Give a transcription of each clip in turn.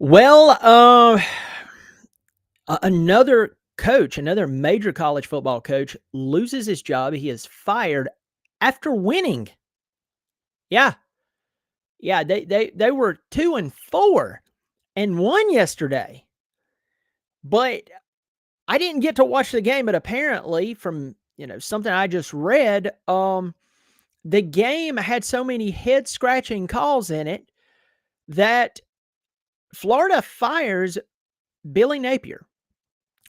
Well, another coach, another major college football coach loses his job. He is fired after winning. Yeah. Yeah, they were 2-4 and won yesterday. But I didn't get to watch the game, but apparently from, something I just read, the game had so many head scratching calls in it that Florida fires Billy Napier,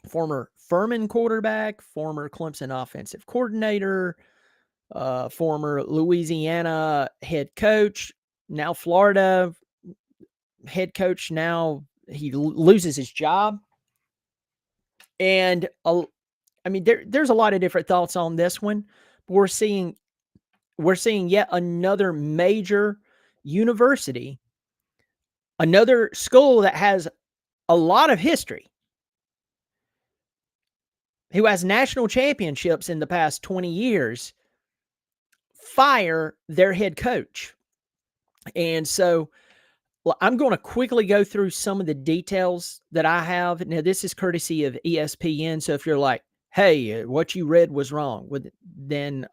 former Furman quarterback, former Clemson offensive coordinator, former Louisiana head coach, now Florida head coach. Now he loses his job. And there's a lot of different thoughts on this one. But we're seeing yet another major university, another school that has a lot of history, who has national championships in the past 20 years, fire their head coach. And so I'm going to quickly go through some of the details that I have. Now, this is courtesy of ESPN. So if you're like, hey, what you read was wrong, then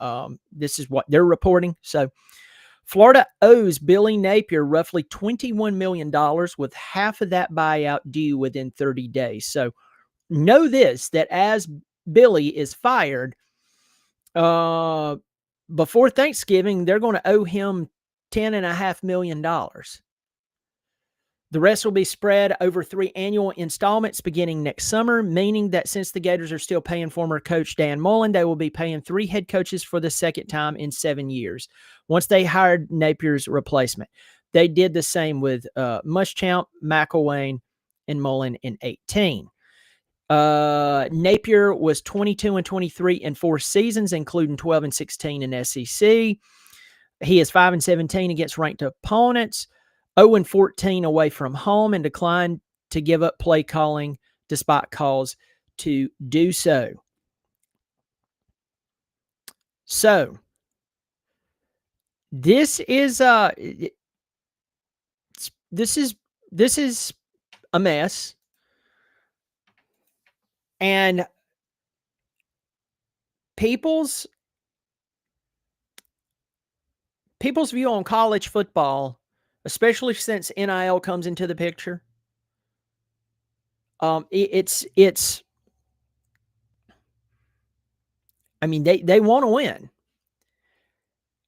this is what they're reporting. So Florida owes Billy Napier roughly $21 million, with half of that buyout due within 30 days. So know this, that as Billy is fired, before Thanksgiving, they're going to owe him $10.5 million. The rest will be spread over 3 annual installments beginning next summer, meaning that since the Gators are still paying former coach Dan Mullen, they will be paying 3 head coaches for the second time in 7 years, once they hired Napier's replacement. They did the same with Muschamp, McElwain, and Mullen in 2018. Napier was 22-23 in 4 seasons, including 12-16 in SEC. He is 5-17 against ranked opponents, 0-14 away from home, and declined to give up play calling despite calls to do so. So this is a mess. And people's view on college football, especially since NIL comes into the picture, it's they want to win.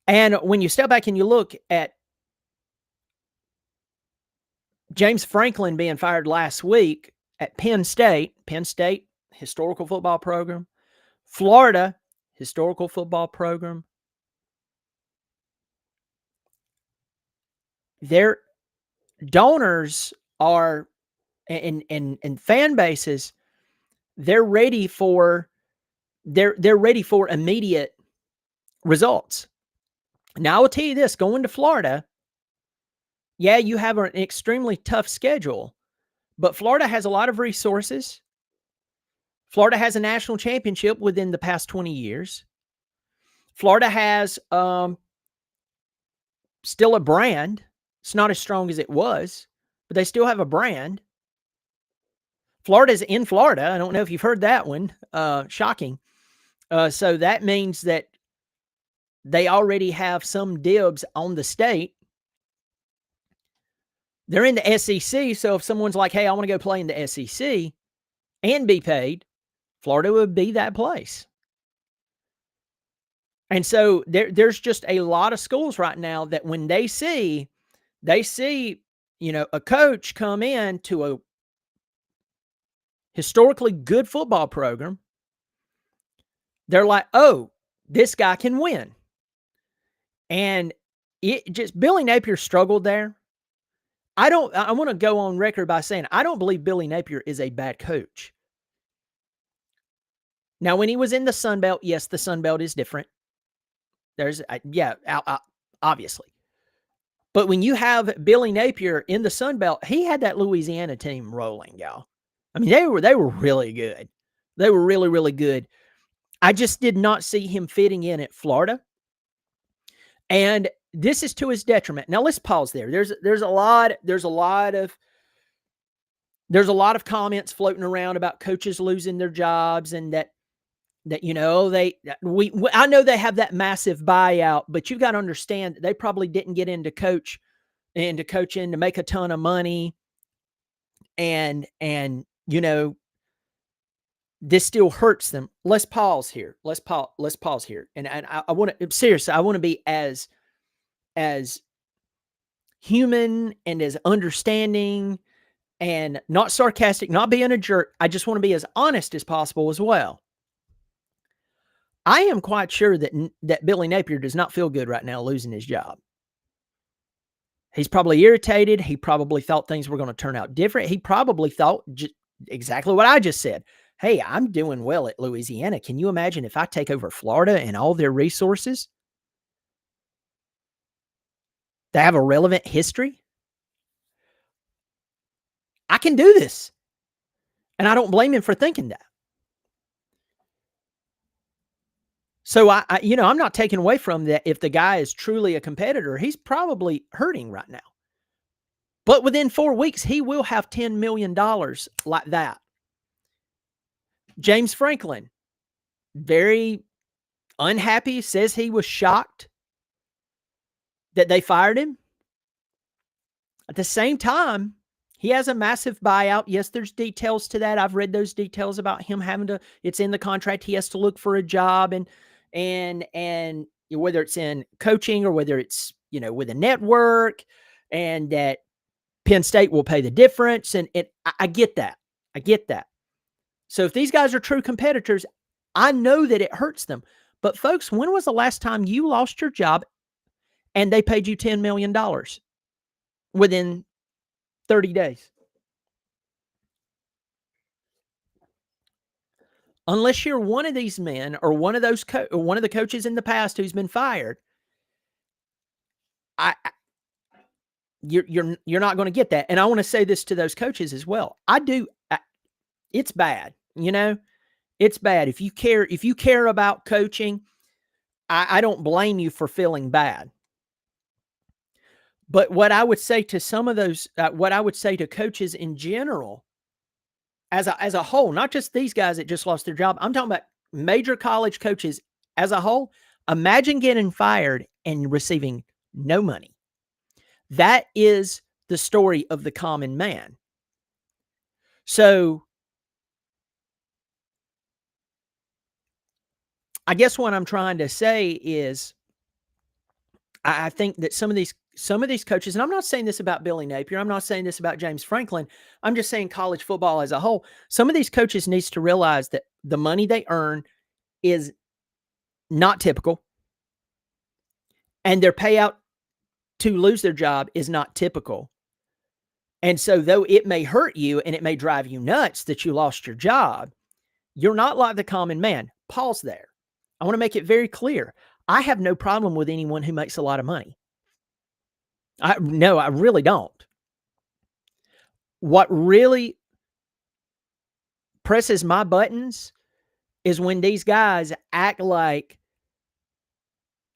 And when you step back and you look at James Franklin being fired last week at Penn State, historical football program, Florida, historical football program, their donors are and fan bases, they're ready for immediate results. Now, I will tell you this, going to Florida, yeah, you have an extremely tough schedule, but Florida has a lot of resources. Florida has a national championship within the past 20 years. Florida has still a brand. It's not as strong as it was, but they still have a brand. Florida's in Florida. I don't know if you've heard that one. Shocking. So that means that they already have some dibs on the state. They're in the SEC, so if someone's like, hey, I want to go play in the SEC and be paid, Florida would be that place. And so there's just a lot of schools right now that when they see, a coach come in to a historically good football program, they're like, oh, this guy can win. And Billy Napier struggled there. I want to go on record by saying I don't believe Billy Napier is a bad coach. Now, when he was in the Sun Belt, yes, the Sun Belt is different. Obviously. But when you have Billy Napier in the Sun Belt, he had that Louisiana team rolling, y'all. They were really good. They were really, really good. I just did not see him fitting in at Florida. And this is to his detriment. Now let's pause there. There's a lot of there's a lot of comments floating around about coaches losing their jobs and that I know they have that massive buyout, but you've got to understand that they probably didn't get into coaching to make a ton of money. And this still hurts them. Let's pause here. Let's pause here. And I want to, seriously, I want to be as human and as understanding and not sarcastic, not being a jerk. I just want to be as honest as possible as well. I am quite sure that Billy Napier does not feel good right now losing his job. He's probably irritated. He probably thought things were going to turn out different. He probably thought exactly what I just said. Hey, I'm doing well at Louisiana. Can you imagine if I take over Florida and all their resources? They have a relevant history. I can do this. And I don't blame him for thinking that. So I'm not taking away from that. If the guy is truly a competitor, he's probably hurting right now. But within 4 weeks, he will have $10 million like that. James Franklin, very unhappy, says he was shocked that they fired him. At the same time, he has a massive buyout. Yes, there's details to that. I've read those details about him having to, it's in the contract. He has to look for a job and whether it's in coaching or whether it's, with a network, and that Penn State will pay the difference. And I get that. I get that. So if these guys are true competitors, I know that it hurts them. But folks, when was the last time you lost your job and they paid you $10 million within 30 days? Unless you're one of these men or one of those one of the coaches in the past who's been fired, you're not going to get that. And I want to say this to those coaches as well. It's bad. It's bad. If you care about coaching, I don't blame you for feeling bad. But what I would say to some of those, what I would say to coaches in general, as a whole, not just these guys that just lost their job, I'm talking about major college coaches as a whole. Imagine getting fired and receiving no money. That is the story of the common man. So I guess what I'm trying to say is I think that some of these coaches, and I'm not saying this about Billy Napier, I'm not saying this about James Franklin, I'm just saying college football as a whole. Some of these coaches needs to realize that the money they earn is not typical, and their payout to lose their job is not typical. And so though it may hurt you and it may drive you nuts that you lost your job, you're not like the common man. Pause there. I want to make it very clear. I have no problem with anyone who makes a lot of money. I really don't. What really presses my buttons is when these guys act like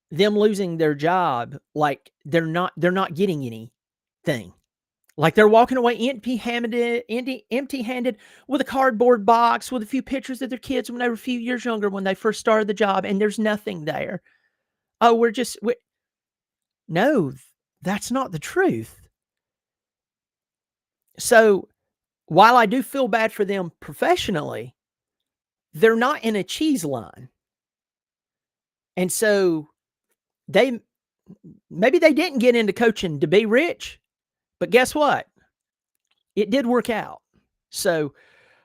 them losing their job, like they're not getting anything. Like they're walking away empty-handed with a cardboard box with a few pictures of their kids when they were a few years younger when they first started the job, and there's nothing there. Oh, no, that's not the truth. So while I do feel bad for them professionally, they're not in a cheese line. And so maybe they didn't get into coaching to be rich, but guess what? It did work out. So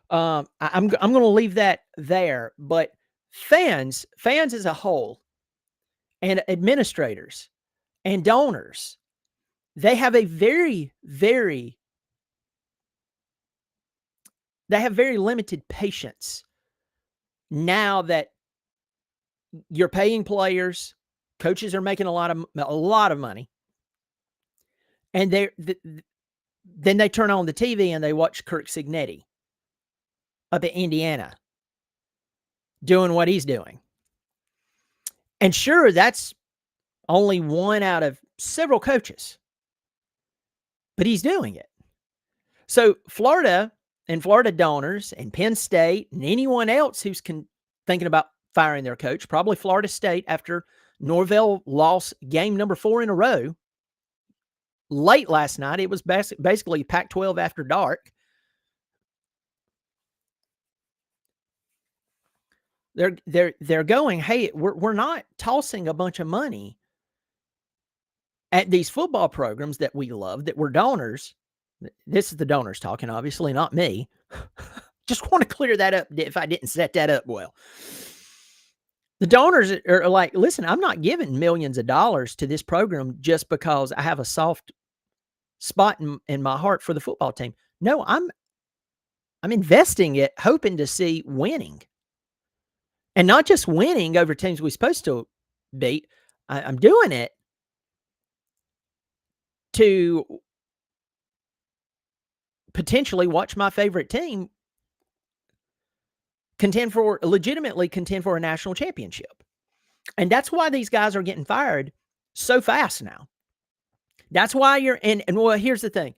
I'm going to leave that there. But fans as a whole, and administrators and donors, they have very limited patience now that you're paying players, coaches are making a lot of money, and then they turn on the TV and they watch Kirk Cignetti up at Indiana doing what he's doing. And sure, that's only one out of several coaches, but he's doing it. So Florida and Florida donors and Penn State and anyone else who's thinking about firing their coach, probably Florida State after Norvell lost game number 4 in a row late last night. It was basically Pac-12 after dark. They're going, hey, we're not tossing a bunch of money at these football programs that we love, that we're donors. This is the donors talking, obviously, not me. Just want to clear that up if I didn't set that up well. The donors are like, listen, I'm not giving millions of dollars to this program just because I have a soft spot in my heart for the football team. No, I'm investing it, hoping to see winning. And not just winning over teams we're supposed to beat. I'm doing it to potentially watch my favorite team legitimately contend for a national championship. And that's why these guys are getting fired so fast now. That's why and well, here's the thing.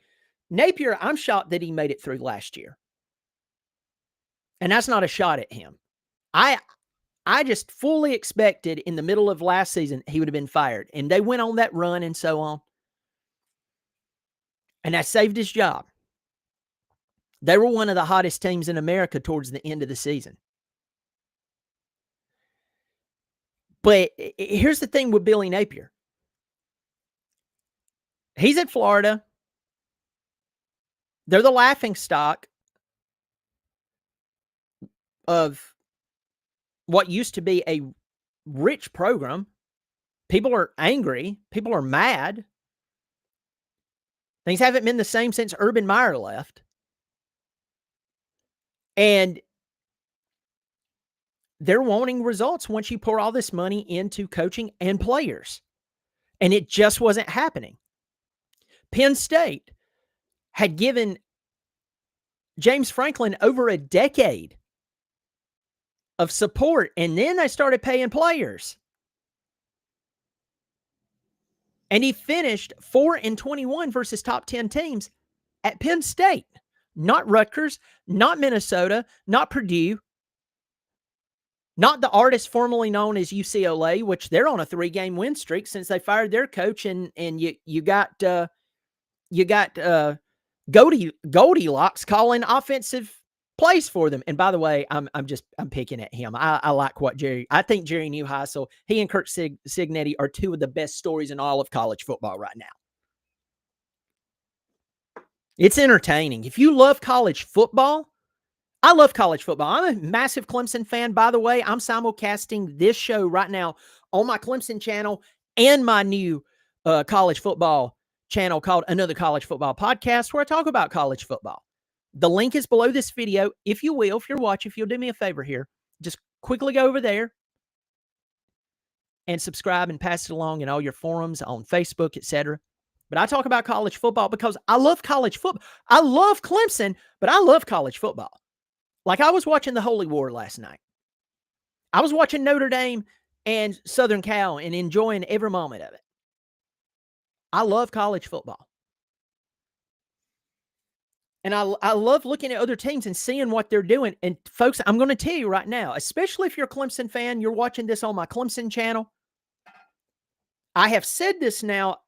Napier, I'm shocked that he made it through last year. And that's not a shot at him. I just fully expected in the middle of last season he would have been fired. And they went on that run and so on. And that saved his job. They were one of the hottest teams in America towards the end of the season. But here's the thing with Billy Napier. He's at Florida. They're the laughingstock of what used to be a rich program. People are angry. People are mad. Things haven't been the same since Urban Meyer left. And they're wanting results once you pour all this money into coaching and players. And it just wasn't happening. Penn State had given James Franklin over a decade of support, and then they started paying players. And he finished 4-21 versus top 10 teams at Penn State. Not Rutgers, not Minnesota, not Purdue, not the artist formerly known as UCLA, which they're on a 3-game win streak since they fired their coach, and you got Goldilocks calling offensive plays for them. And by the way, I'm picking at him. I like I think Jerry Neuheisel, he and Kurt Cignetti are 2 of the best stories in all of college football right now. It's entertaining. If you love college football, I love college football. I'm a massive Clemson fan. By the way, I'm simulcasting this show right now on my Clemson channel and my new college football channel called Another College Football Podcast, where I talk about college football. The link is below this video. If you will, if you're watching, if you'll do me a favor here, just quickly go over there and subscribe and pass it along in all your forums on Facebook, etc. But I talk about college football because I love college football. I love Clemson, but I love college football. Like I was watching the Holy War last night. I was watching Notre Dame and Southern Cal and enjoying every moment of it. I love college football. And I love looking at other teams and seeing what they're doing. And folks, I'm going to tell you right now, especially if you're a Clemson fan, you're watching this on my Clemson channel. I have said this now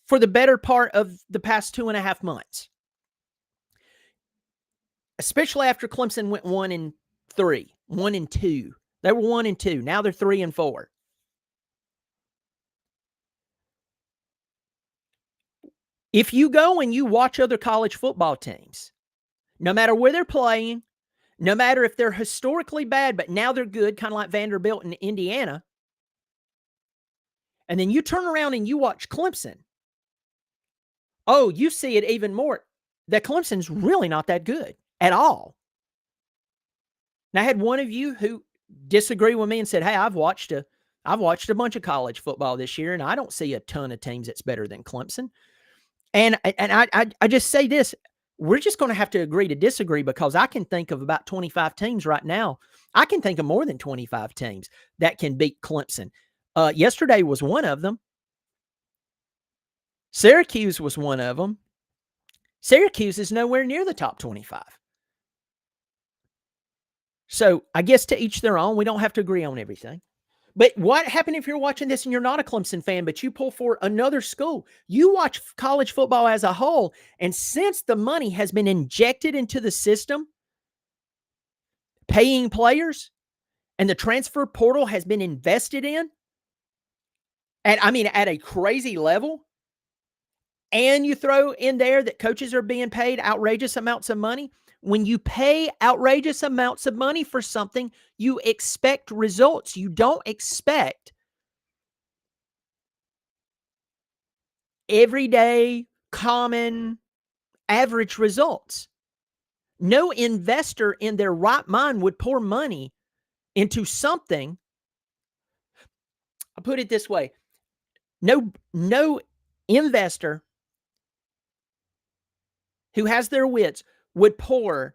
for the better part of the past 2.5 months. Especially after Clemson went 1-3, 1-2. They were 1-2. Now they're 3-4. If you go and you watch other college football teams, no matter where they're playing, no matter if they're historically bad, but now they're good, kind of like Vanderbilt and Indiana, and then you turn around and you watch Clemson, oh, you see it even more, that Clemson's really not that good at all. Now, I had one of you who disagree with me and said, hey, I've watched a bunch of college football this year, and I don't see a ton of teams that's better than Clemson. And I just say this, we're just going to have to agree to disagree, because I can think of about 25 teams right now. I can think of more than 25 teams that can beat Clemson. Yesterday was one of them. Syracuse was one of them. Syracuse is nowhere near the top 25. So I guess to each their own. We don't have to agree on everything. But what happened if you're watching this and you're not a Clemson fan, but you pull for another school? You watch college football as a whole, and since the money has been injected into the system, paying players, and the transfer portal has been invested in, at a crazy level, and you throw in there that coaches are being paid outrageous amounts of money. When you pay outrageous amounts of money for something, you expect results. You don't expect everyday, common, average results. No investor in their right mind would pour money into something. I'll put it this way. No investor who has their wits would pour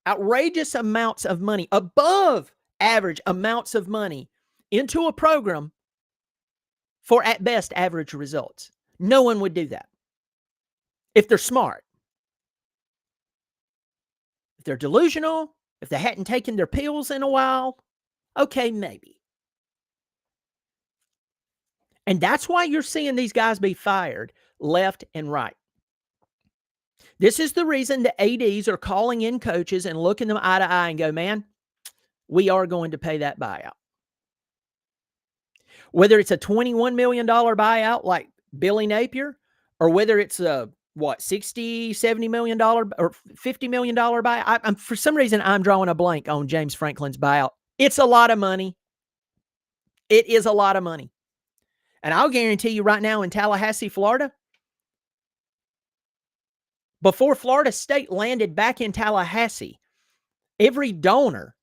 outrageous amounts of money, above average amounts of money, into a program for at best average results. No one would do that if they're smart. If they're delusional, if they hadn't taken their pills in a while, okay, maybe. And that's why you're seeing these guys be fired left and right. This is the reason the ADs are calling in coaches and looking them eye to eye and go, man, we are going to pay that buyout. Whether it's a $21 million buyout like Billy Napier, or whether it's a, $60, $70 million or $50 million buyout. For some reason, I'm drawing a blank on James Franklin's buyout. It's a lot of money. It is a lot of money. And I'll guarantee you right now in Tallahassee, Florida, before Florida State landed back in Tallahassee, every donor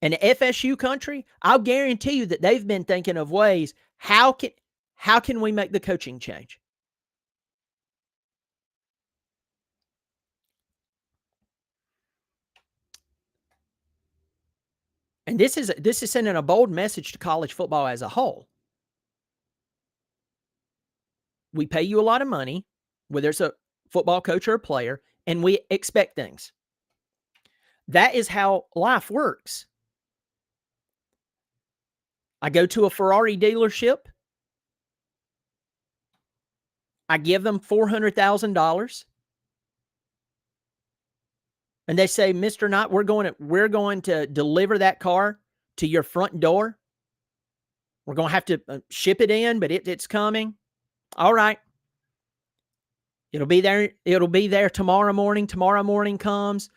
in FSU country, I'll guarantee you that they've been thinking of ways, how can we make the coaching change? And this is sending a bold message to college football as a whole. We pay you a lot of money, whether it's a football coach or a player, and we expect things. That is how life works. I go to a Ferrari dealership. I give them $400,000. And they say, Mr. Knight, we're going to deliver that car to your front door. We're going to have to ship it in, but it's coming. All right. It'll be there tomorrow morning. Tomorrow morning comes.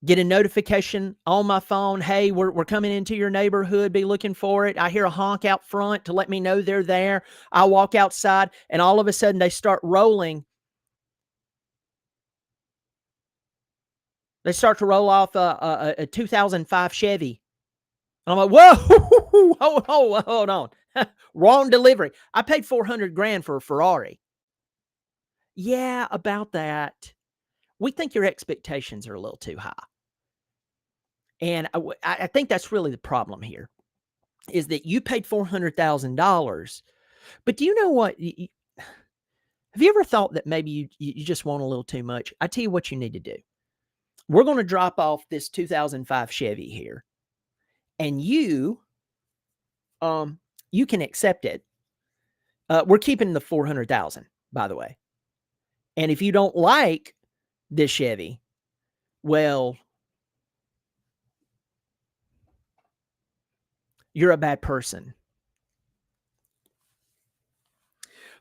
Get a notification on my phone. Hey, we're coming into your neighborhood. Be looking for it. I hear a honk out front to let me know they're there. I walk outside, and all of a sudden they start rolling. They start to roll off a 2005 Chevy. And I'm like, whoa, hold on. Wrong delivery. I paid $400,000 for a Ferrari. Yeah, about that. We think your expectations are a little too high. And I think that's really the problem here, is that you paid $400,000. But do you know what? Have you ever thought that maybe you just want a little too much? I tell you what you need to do. We're going to drop off this 2005 Chevy here, and you can accept it. We're keeping the $400,000, by the way. And if you don't like this Chevy, well, you're a bad person.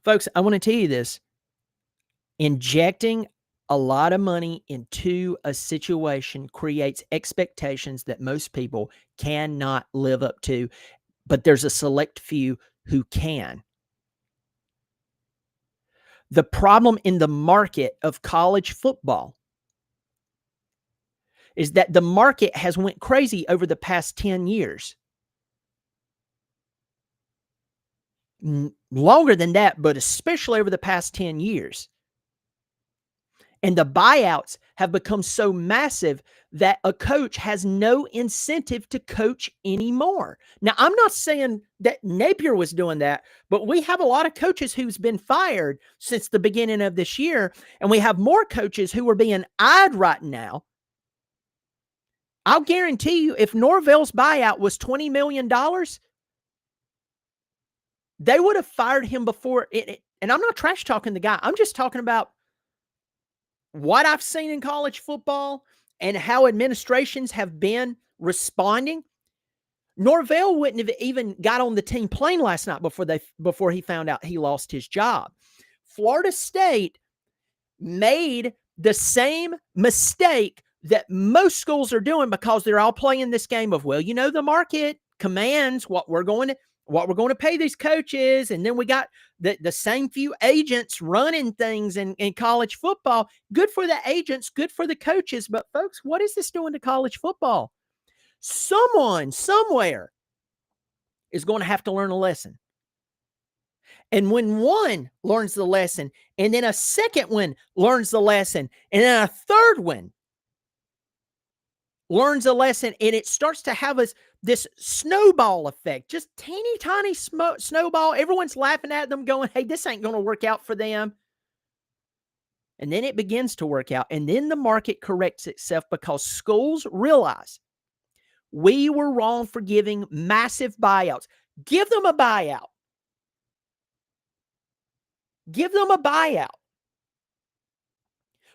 Folks, I want to tell you this. Injecting a lot of money into a situation creates expectations that most people cannot live up to, but there's a select few who can. The problem in the market of college football is that the market has went crazy over the past 10 years. Longer than that, but especially over the past 10 years. And the buyouts have become so massive that a coach has no incentive to coach anymore. Now, I'm not saying that Napier was doing that, but we have a lot of coaches who's been fired since the beginning of this year, and we have more coaches who are being eyed right now. I'll guarantee you, if Norvell's buyout was $20 million, they would have fired him before it. And I'm not trash talking the guy. I'm just talking about what I've seen in college football and how administrations have been responding. Norvell wouldn't have even got on the team plane last night before he found out he lost his job. Florida State made the same mistake that most schools are doing because they're all playing this game of, well, you know, the market commands what we're going to pay these coaches. And then we got the same few agents running things in college football. Good for the agents, good for the coaches. But folks, what is this doing to college football? Someone, somewhere is going to have to learn a lesson. And when one learns the lesson, and then a second one learns the lesson, and then a third one learns a lesson, and it starts to have this snowball effect, just teeny tiny snowball. Everyone's laughing at them going, hey, this ain't going to work out for them. And then it begins to work out. And then the market corrects itself because schools realize we were wrong for giving massive buyouts. Give them a buyout. Give them a buyout.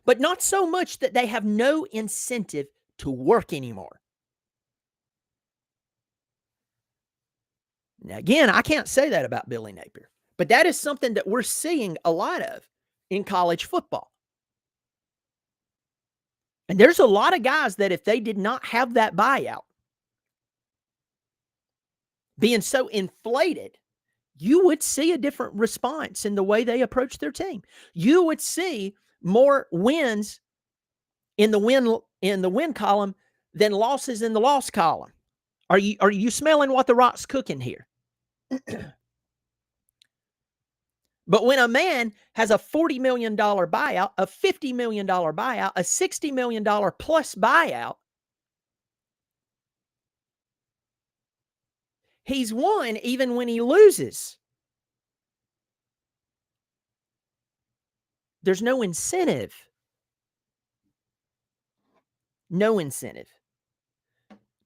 But not so much that they have no incentive to work anymore. Now, again, I can't say that about Billy Napier, but that is something that we're seeing a lot of in college football. And there's a lot of guys that if they did not have that buyout, being so inflated, you would see a different response in the way they approach their team. You would see more wins in the win column than losses in the loss column. Are you smelling what the rot's cooking here? But when a man has a $40 million buyout, a $50 million buyout, a $60 million plus buyout, he's won even when he loses. There's no incentive. No incentive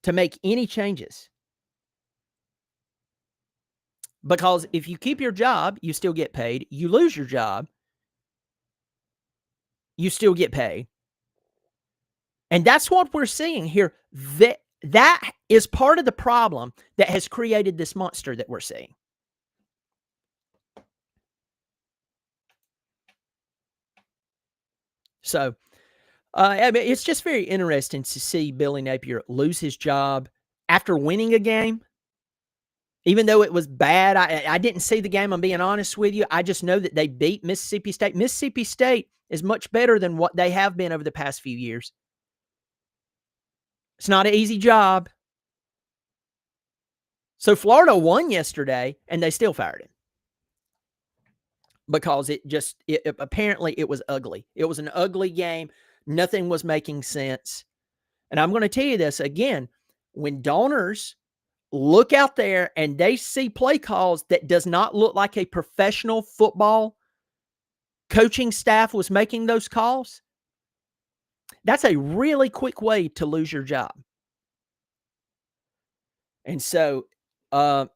to make any changes. Because if you keep your job, you still get paid. You lose your job, you still get paid. And that's what we're seeing here. That is part of the problem that has created this monster that we're seeing. So, I mean, it's just very interesting to see Billy Napier lose his job after winning a game. Even though it was bad, I didn't see the game, I'm being honest with you. I just know that they beat Mississippi State. Mississippi State is much better than what they have been over the past few years. It's not an easy job. So Florida won yesterday, and they still fired him. Because apparently it was ugly. It was an ugly game. Nothing was making sense. And I'm going to tell you this again, when donors look out there and they see play calls that does not look like a professional football coaching staff was making those calls, that's a really quick way to lose your job. And so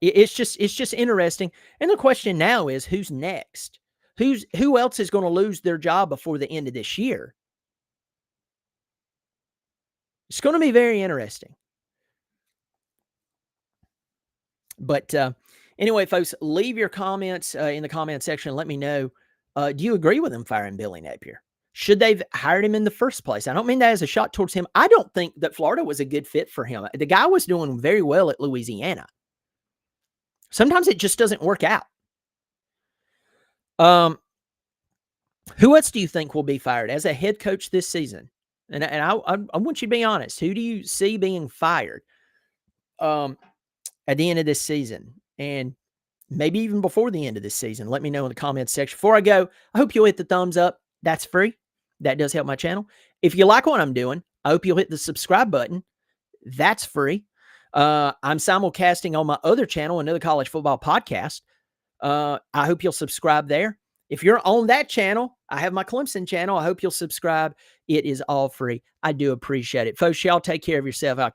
it's just interesting. And the question now is, who's next? Who else is going to lose their job before the end of this year? It's going to be very interesting. But anyway, folks, leave your comments in the comment section. Let me know. Do you agree with them firing Billy Napier? Should they've hired him in the first place? I don't mean that as a shot towards him. I don't think that Florida was a good fit for him. The guy was doing very well at Louisiana. Sometimes it just doesn't work out. Who else do you think will be fired as a head coach this season? And I want you to be honest. Who do you see being fired at the end of this season? And maybe even before the end of this season. Let me know in the comments section. Before I go, I hope you'll hit the thumbs up. That's free. That does help my channel. If you like what I'm doing, I hope you'll hit the subscribe button. That's free. I'm simulcasting on my other channel, another college football podcast. I hope you'll subscribe there. If you're on that channel, I have my Clemson channel. I hope you'll subscribe. It is all free. I do appreciate it. Folks, y'all take care of yourself. I'll